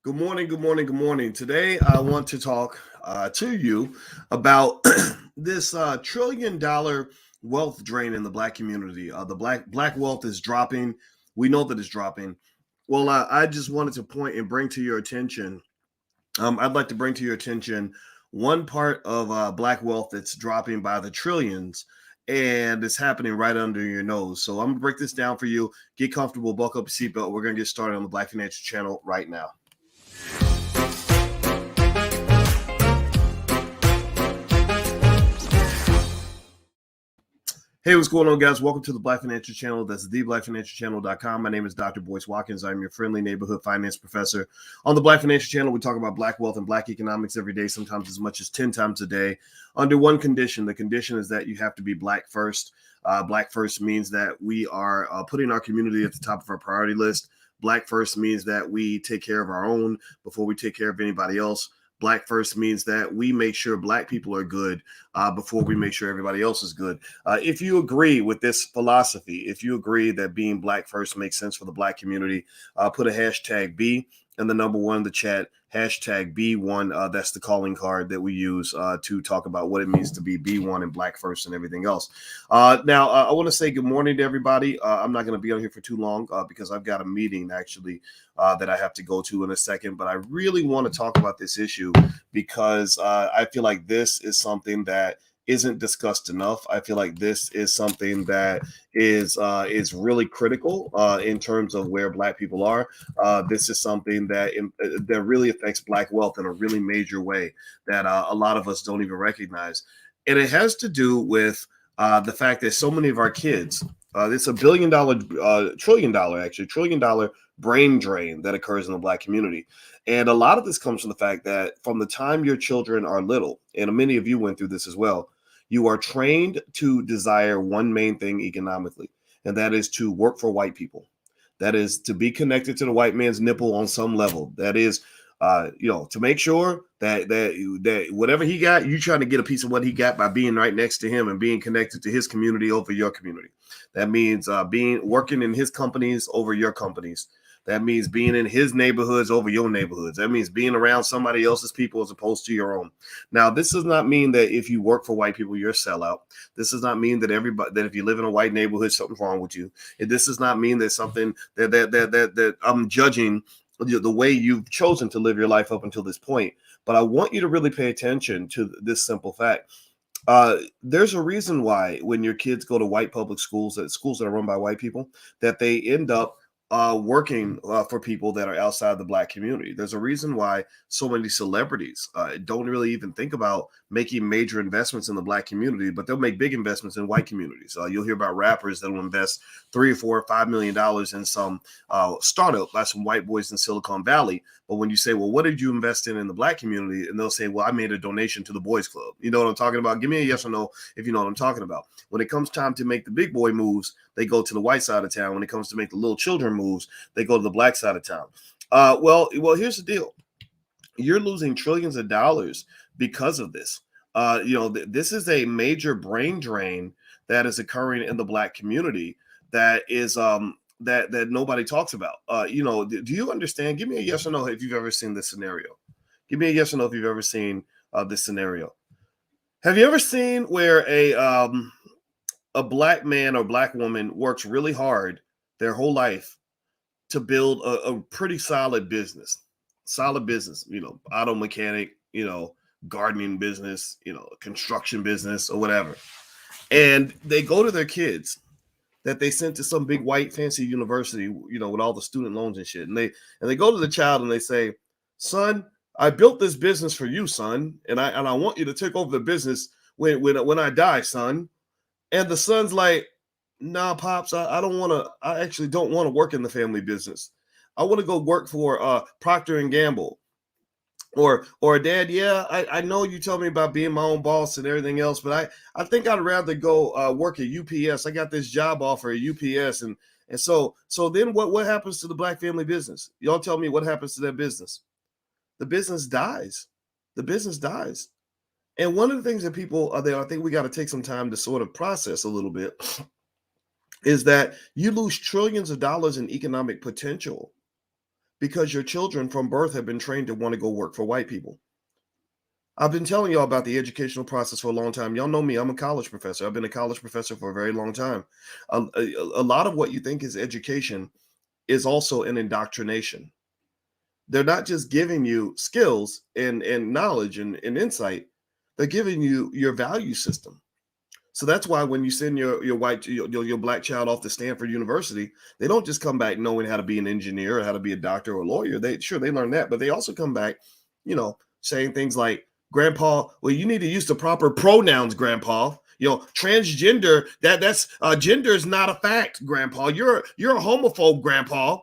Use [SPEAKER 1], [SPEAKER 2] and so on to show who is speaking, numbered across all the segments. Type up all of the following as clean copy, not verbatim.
[SPEAKER 1] Good morning, good morning, good morning. Today, I want to talk to you about this $1 trillion wealth drain in the Black community. The black wealth is dropping. We know that it's dropping. Well, I just wanted to point and bring to your attention. I'd like to bring to your attention one part of Black wealth that's dropping by the trillions, and it's happening right under your nose. So I'm gonna break this down for you. Get comfortable, buckle up your seatbelt. We're gonna get started on the Black Financial Channel right now. Hey, what's going on, guys? Welcome to the Black Financial Channel. That's theblackfinancialchannel.com. My name is Dr. Boyce Watkins. I'm your friendly neighborhood finance professor. On the Black Financial Channel, we talk about Black wealth and Black economics every day, sometimes as much as 10 times a day, under one condition. The condition is that you have to be Black first. Black first means that we are putting our community at the top of our priority list. Black first means that we take care of our own before we take care of anybody else. Black first means that we make sure Black people are good before we make sure everybody else is good. If you agree with this philosophy, if you agree that being Black first makes sense for the Black community, put a hashtag B and the number one in the chat, hashtag B1. That's the calling card that we use to talk about what it means to be B1 and Black first and everything else. Now, I want to say good morning to everybody. I'm not going to be on here for too long because I've got a meeting actually that I have to go to in a second. But I really want to talk about this issue because I feel like this is something that isn't discussed enough. I feel like this is something that is really critical in terms of where Black people are. This is something that really affects Black wealth in a really major way that a lot of us don't even recognize, and it has to do with the fact that so many of our kids. It's $1 billion, trillion dollar brain drain that occurs in the Black community. And a lot of this comes from the fact that from the time your children are little, and many of you went through this as well, you are trained to desire one main thing economically, and that is to work for white people. That is to be connected to the white man's nipple on some level. That is, to make sure that whatever he got, you trying to get a piece of what he got by being right next to him and being connected to his community over your community. That means working in his companies over your companies. That means being in his neighborhoods over your neighborhoods. That means being around somebody else's people as opposed to your own. Now, this does not mean that if you work for white people, you're a sellout. This does not mean that if you live in a white neighborhood, something's wrong with you. This does not mean that something that I'm judging the way you've chosen to live your life up until this point. But I want you to really pay attention to this simple fact. There's a reason why when your kids go to white public schools, schools that are run by white people, that they end up working for people that are outside the Black community. There's a reason why so many celebrities don't really even think about making major investments in the Black community, but they'll make big investments in white communities. You'll hear about rappers that will invest $3 or $4 or $5 million in some startup by some white boys in Silicon Valley. But when you say, well, what did you invest in the Black community? And they'll say, well, I made a donation to the Boys Club. You know what I'm talking about? Give me a yes or no if you know what I'm talking about. When it comes time to make the big boy moves, they go to the white side of town. When it comes to make the little children moves, they go to the Black side of town. Well, here's the deal. You're losing trillions of dollars because of this. This is a major brain drain that is occurring in the Black community that is that nobody talks about. Do you understand? Give me a yes or no if you've ever seen this scenario. Give me a yes or no if you've ever seen this scenario. Have you ever seen where a Black man or Black woman works really hard their whole life to build a pretty solid business, auto mechanic, gardening business, construction business or whatever. And they go to their kids that they sent to some big white fancy university, with all the student loans and shit. And they go to the child and they say, son, I built this business for you, son. And I want you to take over the business when I die, son. And the son's like, nah, pops, I actually don't want to work in the family business. I want to go work for Procter and Gamble. Or dad, yeah, I know you told me about being my own boss and everything else, but I think I'd rather go work at UPS. I got this job offer at UPS. And so then what happens to the Black family business? Y'all tell me what happens to that business. The business dies. The business dies. And one of the things that people are there, I think we got to take some time to sort of process a little bit, is that you lose trillions of dollars in economic potential because your children from birth have been trained to want to go work for white people. I've been telling y'all about the educational process for a long time. Y'all know me. I'm a college professor. I've been a college professor for a very long time. A lot of what you think is education is also an indoctrination. They're not just giving you skills and knowledge and insight. They're giving you your value system. So that's why when you send your black child off to Stanford University, they don't just come back knowing how to be an engineer or how to be a doctor or a lawyer. They learn that, but they also come back, saying things like, "Grandpa, well, you need to use the proper pronouns, Grandpa. Transgender, that's gender is not a fact, Grandpa. You're a homophobe, Grandpa.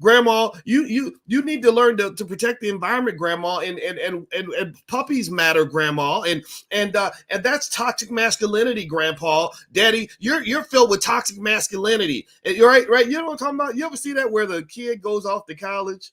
[SPEAKER 1] Grandma, you need to learn to protect the environment, Grandma, and puppies matter, Grandma, and that's toxic masculinity, Grandpa. Daddy, you're filled with toxic masculinity. And you're right. You know what I'm talking about? You ever see that where the kid goes off to college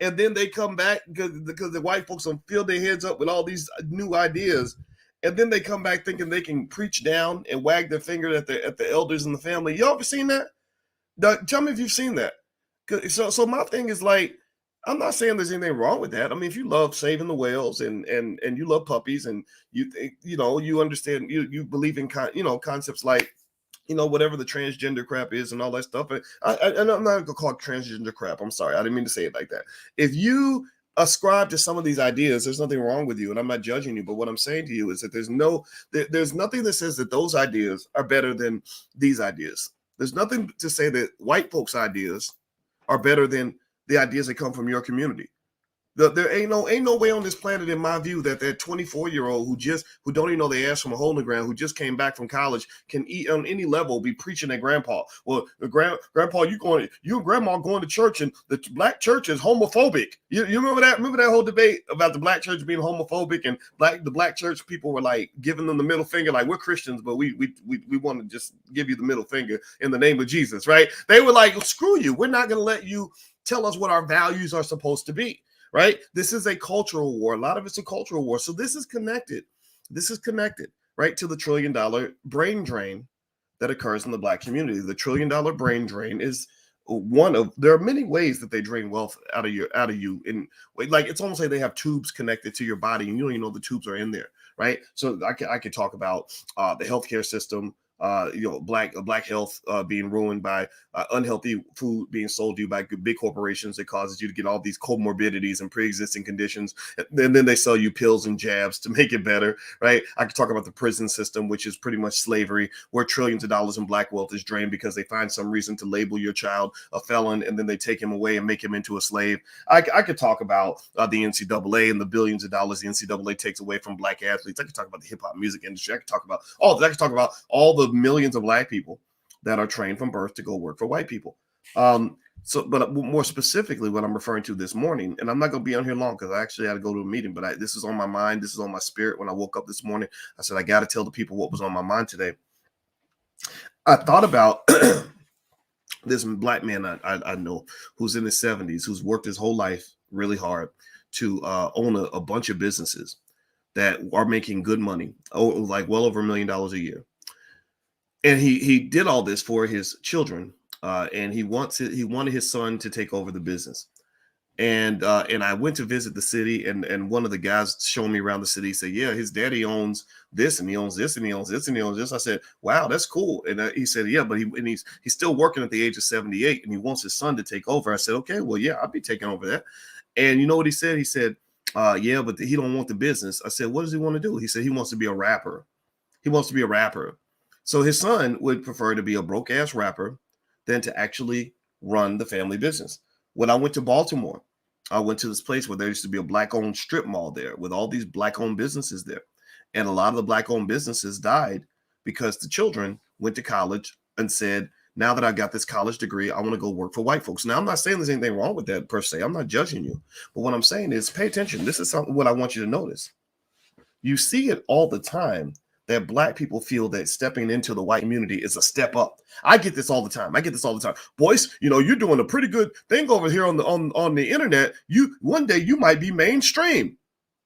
[SPEAKER 1] and then they come back because the white folks will fill their heads up with all these new ideas, and then they come back thinking they can preach down and wag their finger at the elders in the family. You ever seen that? Tell me if you've seen that. So my thing is, like, I'm not saying there's anything wrong with that. I mean, if you love saving the whales and you love puppies and you think, you understand, you believe in concepts like, whatever the transgender crap is and all that stuff. And I'm not gonna call it transgender crap. I'm sorry, I didn't mean to say it like that. If you ascribe to some of these ideas, there's nothing wrong with you, and I'm not judging you. But what I'm saying to you is that there's nothing that says that those ideas are better than these ideas. There's nothing to say that white folks' ideas are better than the ideas that come from your community. There ain't no way on this planet, in my view, that 24-year-old who don't even know their ass from a hole in the ground, who just came back from college, can eat on any level be preaching at grandpa. Well, grandpa, you and grandma going to church, and the black church is homophobic. You remember that? Remember that whole debate about the black church being homophobic, and the black church people were like giving them the middle finger, like, we're Christians, but we want to just give you the middle finger in the name of Jesus, right? They were like, screw you. We're not going to let you tell us what our values are supposed to be. Right? This is a cultural war. A lot of it's a cultural war. So this is connected. Right, to the $1 trillion brain drain that occurs in the black community. The $1 trillion brain drain is there are many ways that they drain wealth out of you. In like, it's almost like they have tubes connected to your body, and you don't even know the tubes are in there. Right. So I could talk about the healthcare system. Black health being ruined by unhealthy food being sold to you by big corporations that causes you to get all these comorbidities and pre-existing conditions, and then they sell you pills and jabs to make it better, right? I could talk about the prison system, which is pretty much slavery, where trillions of dollars in black wealth is drained because they find some reason to label your child a felon, and then they take him away and make him into a slave. I could talk about the NCAA and the billions of dollars the NCAA takes away from black athletes. I could talk about the hip-hop music industry. I could talk about all the millions of black people that are trained from birth to go work for white people. But more specifically, what I'm referring to this morning, and I'm not going to be on here long because I actually had to go to a meeting, but this is on my mind. This is on my spirit. When I woke up this morning, I said, I got to tell the people what was on my mind today. I thought about this black man I know who's in his 70s, who's worked his whole life really hard to own a bunch of businesses that are making good money, like well over $1 million a year. And he did all this for his children, and he wanted his son to take over the business. And I went to visit the city, and one of the guys showing me around the city said, yeah, his daddy owns this, and he owns this, and he owns this, and he owns this. I said, wow, that's cool. And he said, yeah, but he's still working at the age of 78, and he wants his son to take over. I said, okay, well, yeah, I'll be taking over that. And you know what he said? He said, yeah, but he don't want the business. I said, what does he want to do? He said he wants to be a rapper. He wants to be a rapper. So his son would prefer to be a broke ass rapper than to actually run the family business. When I went to Baltimore, I went to this place where there used to be a black owned strip mall there with all these black owned businesses there. And a lot of the black owned businesses died because the children went to college and said, now that I got this college degree, I want to go work for white folks. Now, I'm not saying there's anything wrong with that per se. I'm not judging you. But what I'm saying is pay attention. This is what I want you to notice. You see it all the time that black people feel that stepping into the white community is a step up. I get this all the time. Boyce, you're doing a pretty good thing over here on the internet. One day you might be mainstream.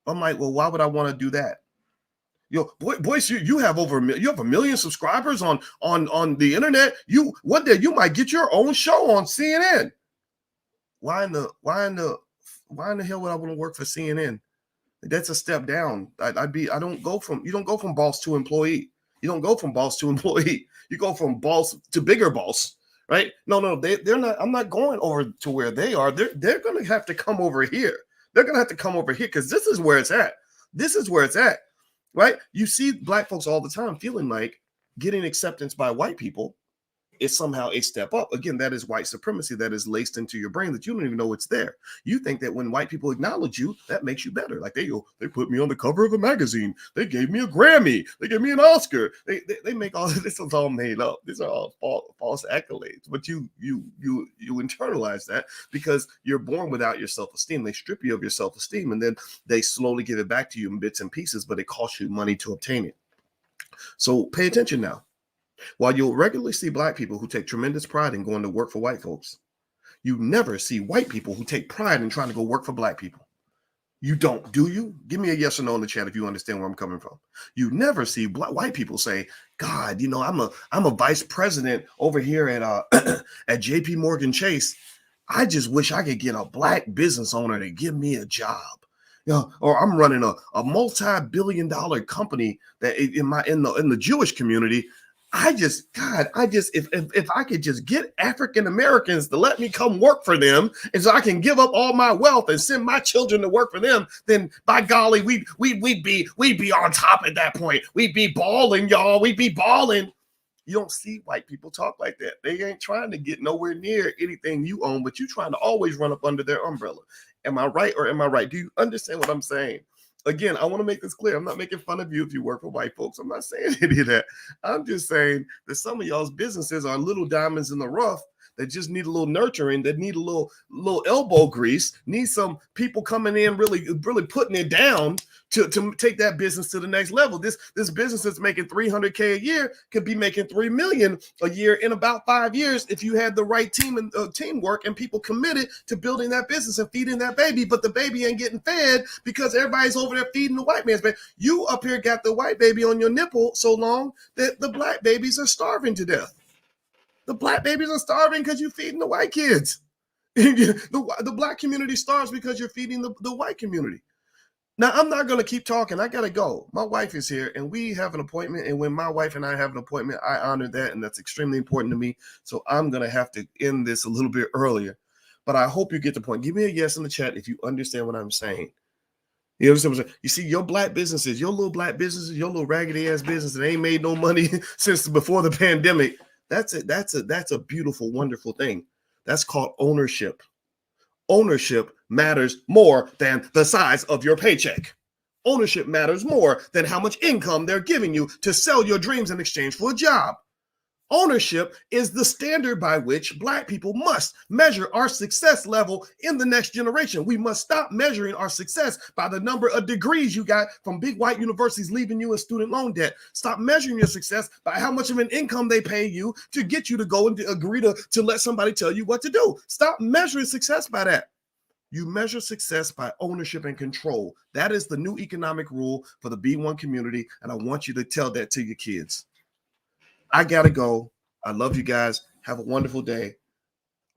[SPEAKER 1] I'm like, well, why would I want to do that? Boyce, you have you have 1 million subscribers on the internet. One day you might get your own show on CNN. why in the hell would I want to work for CNN? That's a step down. You don't go from boss to employee. You don't go from boss to employee. You go from boss to bigger boss, right? No, they're not. I'm not going over to where they are. They're going to have to come over here. They're going to have to come over here because this is where it's at. This is where it's at, right? You see black folks all the time feeling like getting acceptance by white people is somehow a step up. Again, that is white supremacy that is laced into your brain that you don't even know it's there. You think that when white people acknowledge you, that makes you better. Like they put me on the cover of a magazine. They gave me a Grammy. They gave me an Oscar. They make all this is all made up. These are all false accolades. But you internalize that because you're born without your self-esteem. They strip you of your self-esteem and then they slowly give it back to you in bits and pieces, but it costs you money to obtain it. So pay attention now. While you'll regularly see black people who take tremendous pride in going to work for white folks, you never see white people who take pride in trying to go work for black people. You don't, do you? Give me a yes or no in the chat if you understand where I'm coming from. You never see white people say, God, I'm a vice president over here at at JP Morgan Chase. I just wish I could get a black business owner to give me a job. Or I'm running a multi-billion-dollar company that in the Jewish community. If I could just get African Americans to let me come work for them, and so I can give up all my wealth and send my children to work for them, then by golly, we'd be on top at that point. We'd be balling, y'all. We'd be balling. You don't see white people talk like that. They ain't trying to get nowhere near anything you own, but you trying to always run up under their umbrella. Am I right or am I right? Do you understand what I'm saying? Again, I want to make this clear. I'm not making fun of you if you work for white folks. I'm not saying any of that. I'm just saying that some of y'all's businesses are little diamonds in the rough that just need a little nurturing, that need a little elbow grease, need some people coming in really putting it down to take that business to the next level. This business that's making $300K a year could be making $3 million a year in about 5 years if you had the right team and teamwork and people committed to building that business and feeding that baby. But the baby ain't getting fed because everybody's over there feeding the white man's baby. You up here got the white baby on your nipple so long that the black babies are starving to death. The black babies are starving because you're feeding the white kids. The black community starves because you're feeding the white community. Now, I'm not going to keep talking. I got to go. My wife is here, and we have an appointment. And when my wife and I have an appointment, I honor that, and that's extremely important to me. So I'm going to have to end this a little bit earlier. But I hope you get the point. Give me a yes in the chat if you understand what I'm saying. You understand what I'm saying? You see, your black businesses, your little black businesses, your little raggedy-ass business that ain't made no money since before the pandemic, that's a beautiful, wonderful thing. That's called ownership. Ownership matters more than the size of your paycheck. Ownership matters more than how much income they're giving you to sell your dreams in exchange for a job. Ownership is the standard by which black people must measure our success level in the next generation. We must stop measuring our success by the number of degrees you got from big white universities leaving you in student loan debt. Stop measuring your success by how much of an income they pay you to get you to go and agree to let somebody tell you what to do. Stop measuring success by that. You measure success by ownership and control. That is the new economic rule for the B1 community, and I want you to tell that to your kids. I gotta go. I love you guys. Have a wonderful day.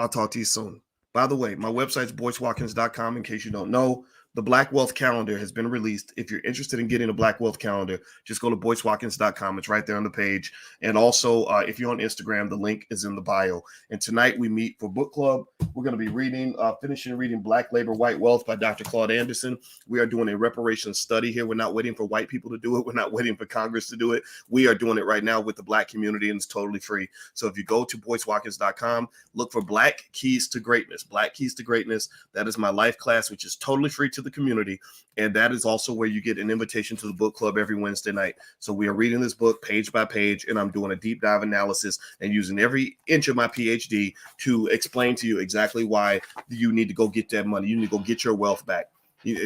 [SPEAKER 1] I'll talk to you soon. By the way, my website's boycewatkins.com in case you don't know. The Black Wealth Calendar has been released. If you're interested in getting a Black Wealth Calendar, just go to boycewatkins.com. It's right there on the page. And also, if you're on Instagram, the link is in the bio. And tonight we meet for book club. We're going to be finishing reading Black Labor, White Wealth by Dr. Claude Anderson. We are doing a reparations study here. We're not waiting for white people to do it. We're not waiting for Congress to do it. We are doing it right now with the black community, and it's totally free. So if you go to boycewatkins.com, look for Black Keys to Greatness. Black Keys to Greatness. That is my life class, which is totally free to the community, and that is also where you get an invitation to the book club every Wednesday night. So we are reading this book page by page, and I'm doing a deep dive analysis and using every inch of my PhD to explain to you exactly why you need to go get that money. You need to go get your wealth back.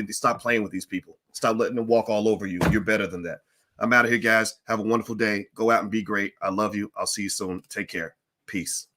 [SPEAKER 1] Stop playing with these people. Stop letting them walk all over you. You're better than that. I'm out of here, guys. Have a wonderful day. Go out and be great. I love you. I'll see you soon. Take care. Peace.